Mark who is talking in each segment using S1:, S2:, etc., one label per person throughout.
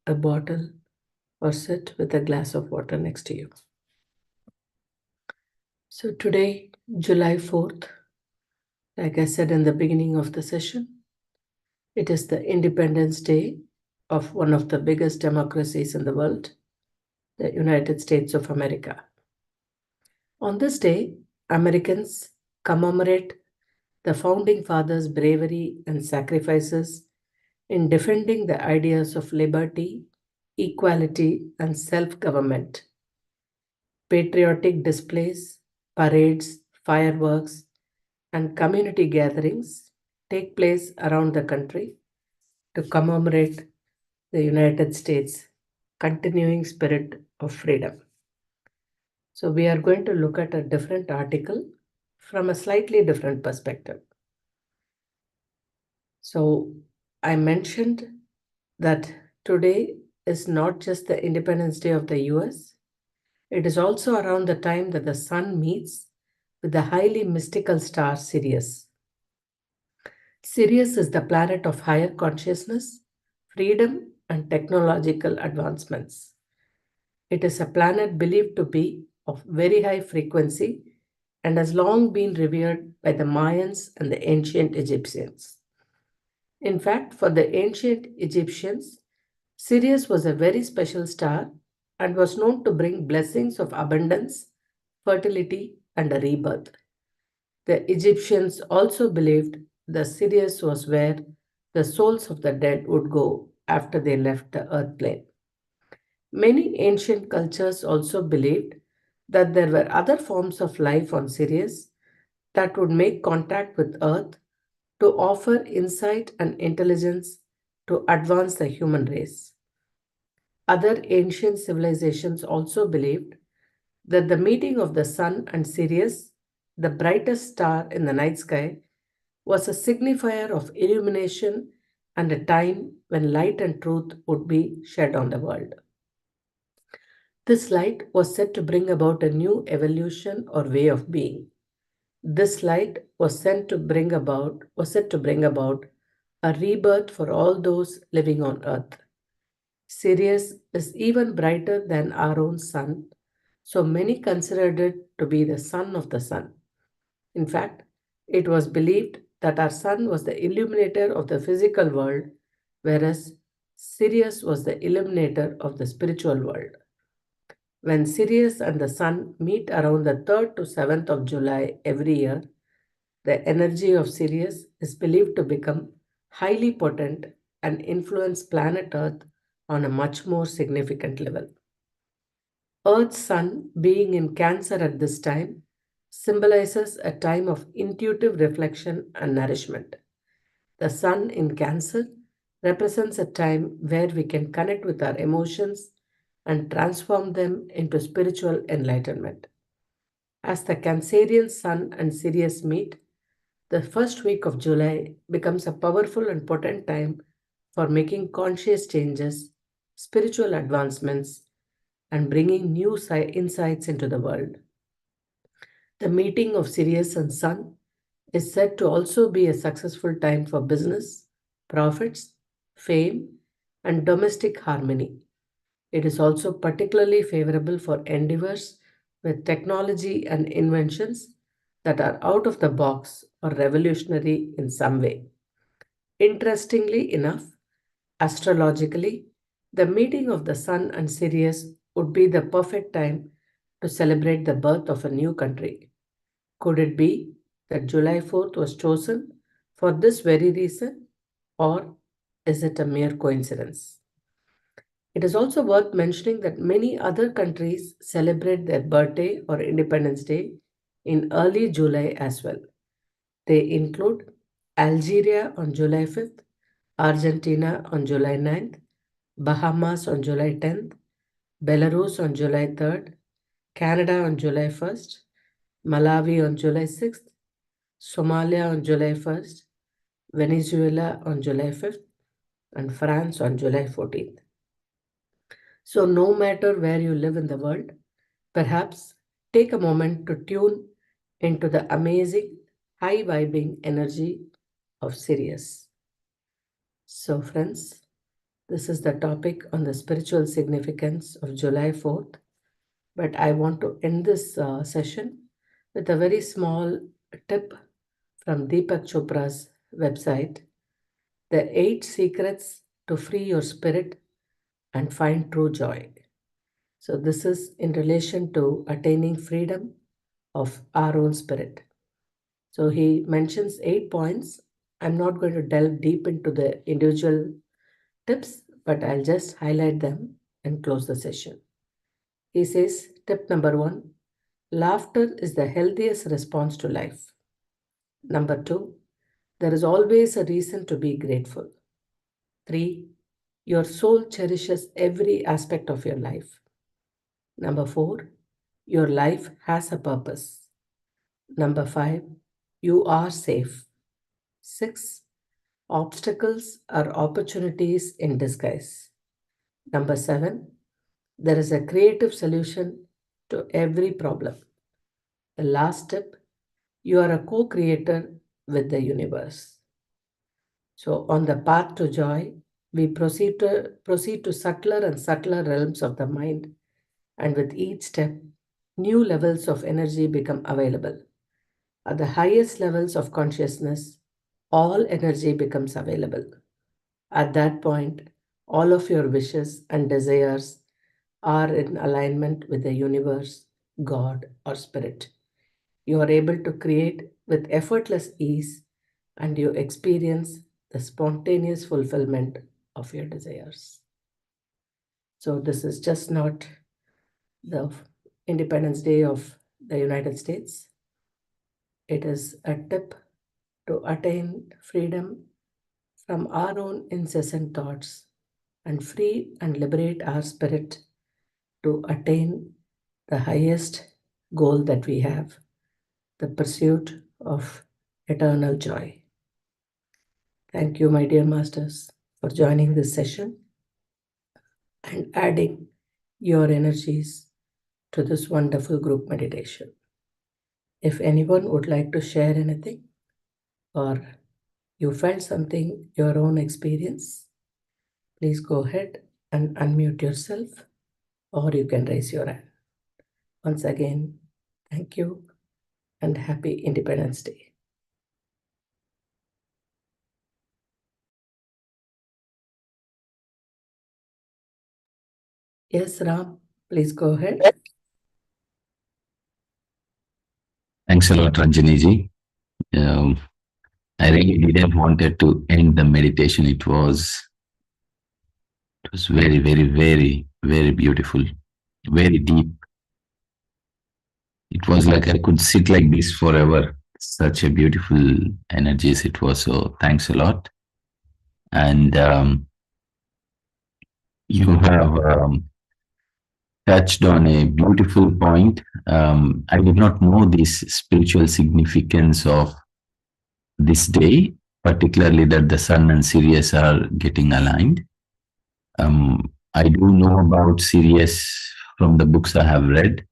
S1: a bottle, or sit with a glass of water next to you. So today, July 4th, like I said in the beginning of the session, it is the Independence Day of one of the biggest democracies in the world, the United States of America. On this day, Americans commemorate the founding fathers' bravery and sacrifices in defending the ideas of liberty, equality, and self government. Patriotic displays, parades, fireworks, and community gatherings take place around the country to commemorate the United States' continuing spirit of freedom. So, we are going to look at a different article from a slightly different perspective. So, I mentioned that today is not just the Independence Day of the US, it is also around the time that the sun meets with the highly mystical star Sirius. Sirius is the planet of higher consciousness, freedom, and technological advancements. It is a planet believed to be of very high frequency and has long been revered by the Mayans and the ancient Egyptians. In fact, for the ancient Egyptians, Sirius was a very special star and was known to bring blessings of abundance, fertility, and a rebirth. The Egyptians also believed the Sirius was where the souls of the dead would go after they left the earth plane. Many ancient cultures also believed that there were other forms of life on Sirius that would make contact with Earth to offer insight and intelligence to advance the human race. Other ancient civilizations also believed that the meeting of the sun and Sirius, the brightest star in the night sky, was a signifier of illumination and a time when light and truth would be shed on the world. This light was said to bring about a new evolution or way of being. This light was said to bring about a rebirth for all those living on earth. Sirius is even brighter than our own sun, so many considered it to be the son of the sun. In fact, it was believed that our sun was the illuminator of the physical world, whereas Sirius was the illuminator of the spiritual world. When Sirius and the sun meet around the 3rd to 7th of July every year, the energy of Sirius is believed to become highly potent and influence planet Earth on a much more significant level. Earth's sun being in Cancer at this time symbolizes a time of intuitive reflection and nourishment. The sun in Cancer represents a time where we can connect with our emotions and transform them into spiritual enlightenment. As the Cancerian sun and Sirius meet, the first week of July becomes a powerful and potent time for making conscious changes, spiritual advancements, and bringing new insights into the world. The meeting of Sirius and Sun is said to also be a successful time for business, profits, fame, and domestic harmony. It is also particularly favorable for endeavors with technology and inventions that are out of the box or revolutionary in some way. Interestingly enough, astrologically, the meeting of the Sun and Sirius would be the perfect time to celebrate the birth of a new country. Could it be that July 4th was chosen for this very reason, or is it a mere coincidence? It is also worth mentioning that many other countries celebrate their birthday or Independence Day in early July as well. They include Algeria on July 5th, Argentina on July 9th, Bahamas on July 10th, Belarus on July 3rd, Canada on July 1st, Malawi on July 6th, Somalia on July 1st, Venezuela on July 5th, and France on July 14th. So, no matter where you live in the world, perhaps take a moment to tune into the amazing, high vibing energy of Sirius. So, friends, This is the topic on the spiritual significance of July 4th. But I want to end this session with a very small tip from Deepak Chopra's website: The 8 Secrets to Free Your Spirit and Find True Joy. So, this is in relation to attaining freedom of our own spirit. So, he mentions 8 points. I'm not going to delve deep into the individual tips, but I'll just highlight them and close the session. He says, tip number 1: laughter is the healthiest response to life. Number 2: there is always a reason to be grateful. 3: your soul cherishes every aspect of your life. Number 4: your life has a purpose. Number 5: you are safe. 6: obstacles are opportunities in disguise. Number 7: there is a creative solution to every problem. The last tip: you are a co creator with the universe. So, on the path to joy, we proceed to subtler and subtler realms of the mind, and with each step, new levels of energy become available. At the highest levels of consciousness, all energy becomes available. At that point, all of your wishes and desires are in alignment with the universe, God, or spirit. You are able to create with effortless ease, and you experience the spontaneous fulfillment of your desires. So, this is just not the Independence Day of the United States. It is a tip to attain freedom from our own incessant thoughts and free and liberate our spirit to attain the highest goal that we have, the pursuit of eternal joy. Thank you, my dear masters, for joining this session and adding your energies to this wonderful group meditation. If anyone would like to share anything, or you felt something, your own experience, please go ahead and unmute yourself, or you can raise your hand. Once again, thank you and happy Independence Day. Yes, Ram, please go ahead.
S2: Thanks a lot, Ranjani ji. I really didn't wanted to end the meditation. It was very, very, very, very beautiful, very deep. It was like I could sit like this forever. Such a beautiful energies it was. So thanks a lot. And you have touched on a beautiful point. I did not know this spiritual significance of this day, particularly that the sun and Sirius are getting aligned. I do know about Sirius from the books I have read,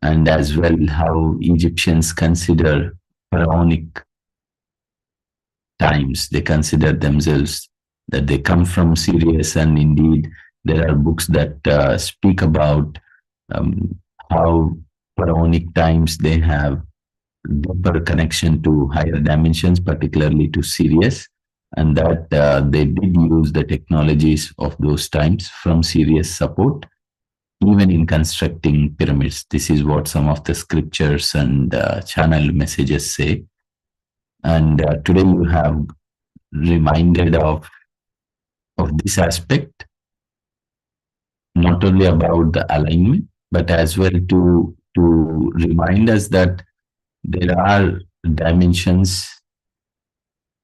S2: and as well how Egyptians consider pharaonic times. They consider themselves that they come from Sirius, and indeed there are books that speak about um, how pharaonic times they have deeper connection to higher dimensions, particularly to Sirius, and that they did use the technologies of those times from Sirius support, even in constructing pyramids. This is what some of the scriptures and channel messages say. And today you have reminded of this aspect, not only about the alignment, but as well to remind us that there are dimensions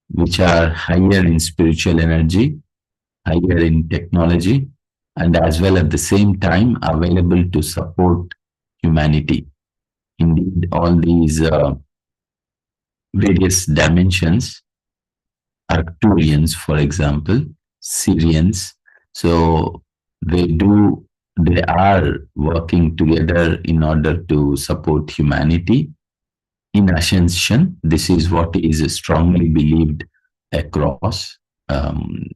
S2: which are higher in spiritual energy, higher in technology, and as well at the same time available to support humanity. Indeed, all these various dimensions, Arcturians, for example, Syrians, so they are working together in order to support humanity in ascension. This is what is strongly believed across. Um,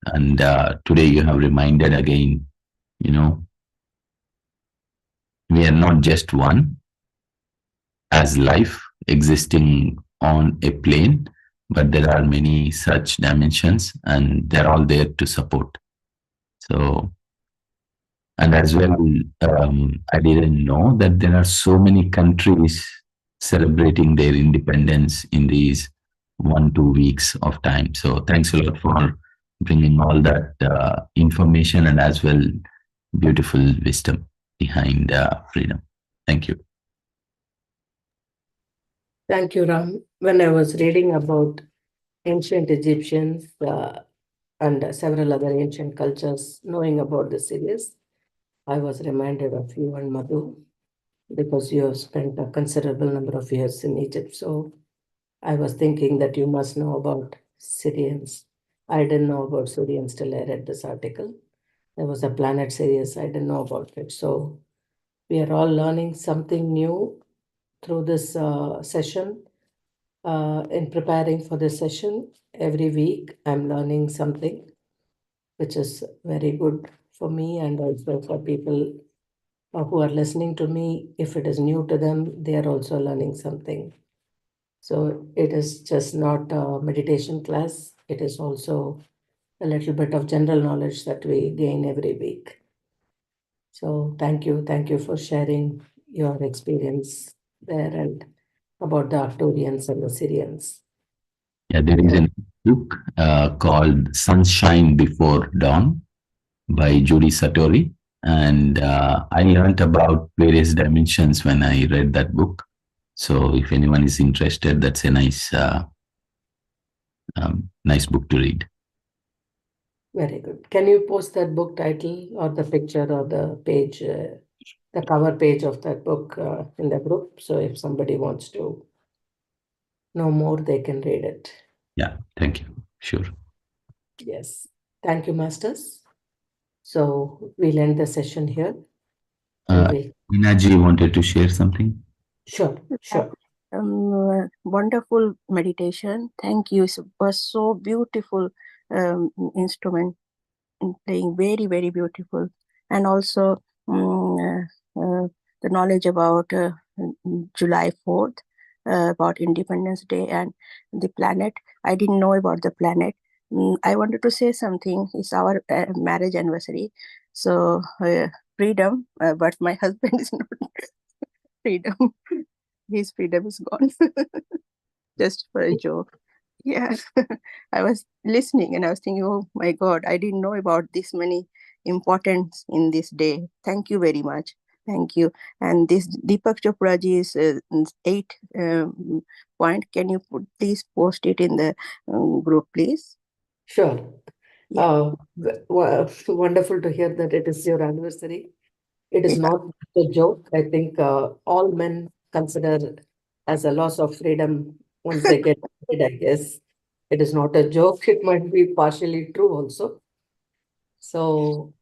S2: And today you have reminded again, you know, we are not just one as life existing on a plane, but there are many such dimensions and they're all there to support. So, and as well, I didn't know that there are so many countries celebrating their independence in these 1 2 weeks of time. So, thanks a lot for bringing all that information and as well beautiful wisdom behind freedom. Thank you.
S1: Thank you, Ram. When I was reading about ancient Egyptians and several other ancient cultures, knowing about the series, I was reminded of you and Madhu because you have spent a considerable number of years in Egypt. So I was thinking that you must know about Syrians. I didn't know about Syrians till I read this article. There was a planet series, I didn't know about it. So we are all learning something new through this session. In preparing for this session, every week I'm learning something, which is very good for me and also for people who are listening to me. If it is new to them, they are also learning something. So it is just not a meditation class, it is also a little bit of general knowledge that we gain every week. So thank you. Thank you for sharing your experience there and about the Arcturians and the Syrians.
S2: Yeah, there is
S1: So,
S2: a book called Sunshine Before Dawn by Judy Satori. And I learned about various dimensions when I read that book. So if anyone is interested, that's a nice book to read.
S1: very good. Can you post that book title or the picture or the page, the cover page of that book in the group? So if somebody wants to know more, they can read it.
S2: Yeah, thank you. Sure.
S1: Yes. Thank you, Masters. So we'll end the session here and
S2: Uh,
S1: we'll,
S2: Inaji wanted to share something.
S1: sure, sure.
S3: Wonderful meditation. Thank you. It was so beautiful instrument playing, very very beautiful, and also the knowledge about July 4th, about Independence Day and the planet. I didn't know about the planet. I wanted to say something. It's our marriage anniversary, so freedom. But my husband is not freedom. His freedom is gone. Just for a joke. Yeah. I was listening and I was thinking, oh my God, I didn't know about this many importance in this day. Thank you very much. Thank you. And this Deepak Chopra ji's 8 point. Can you please post it in the group, please?
S1: Sure.
S3: Yeah.
S1: Wonderful to hear that it is your anniversary. It is
S3: Yeah.
S1: not a joke. I think all men consider as a loss of freedom once they get married, I guess. It is not a joke. It might be partially true also. So,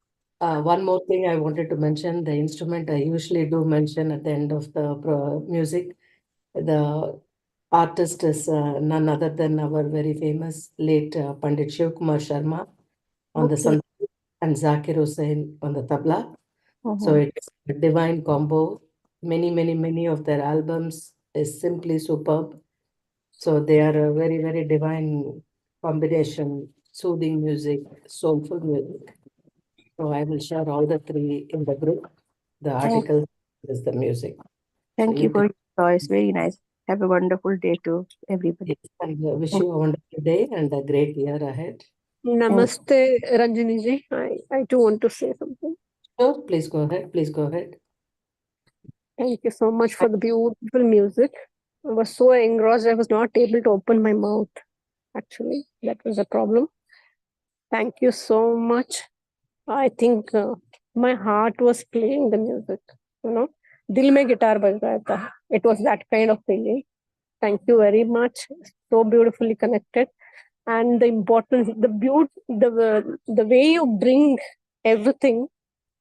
S1: one more thing I wanted to mention, the instrument I usually do mention at the end of the music. The artist is none other than our very famous late Pandit Shiv Kumar Sharma on the
S3: Okay.
S1: Sandh and Zakir Hussain on the tabla. So
S3: Mhm.
S1: it's a divine combo. Many of their albums is simply superb. So they are a very, very divine combination, soothing music, soulful music. So I will share all the three in the group. The
S3: Thank,
S1: article is the music. So
S3: thank you
S1: you
S3: for
S1: can,
S3: your choice. Very nice. Have a wonderful day to everybody.
S1: yes, and wish you a wonderful day and a great year ahead.
S3: Thank
S4: Namaste, Ranjani ji. I too want to say something.
S1: Sure, please go ahead. Please go ahead.
S4: Thank you so much for the beautiful music. I was so engrossed, I was not able to open my mouth. Actually, that was a problem. Thank you so much. I think my heart was playing the music. You know, dil mein guitar baj raha tha. It was that kind of feeling. Thank you very much. So beautifully connected, and the importance, the way you bring everything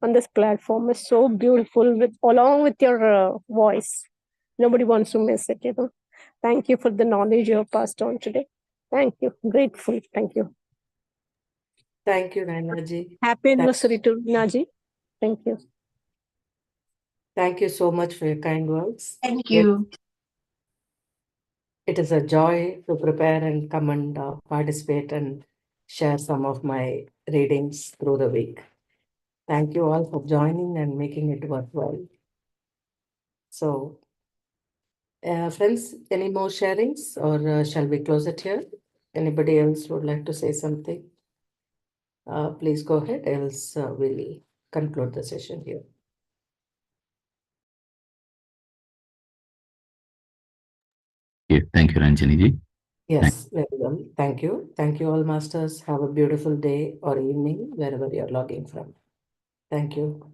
S4: on this platform is so beautiful, with along with your voice. Nobody wants to miss it. Thank you for the knowledge you have passed on today. Thank you. Grateful. Thank you.
S1: Thank you, Nainaji.
S4: Happy anniversary to Naji. Thank you.
S1: Thank you so much for your kind words.
S3: Thank you.
S1: It is a joy to prepare and come and participate and share some of my readings through the week. Thank you all for joining and making it worthwhile. So, friends, any more sharings or shall we close it here? Anybody else would like to say something? Please go ahead, else we'll conclude the session here.
S2: Thank you, Ranjani ji.
S1: Yes, very well. Thank you. Thank you all, masters. Have a beautiful day or evening wherever you're logging from. Thank you.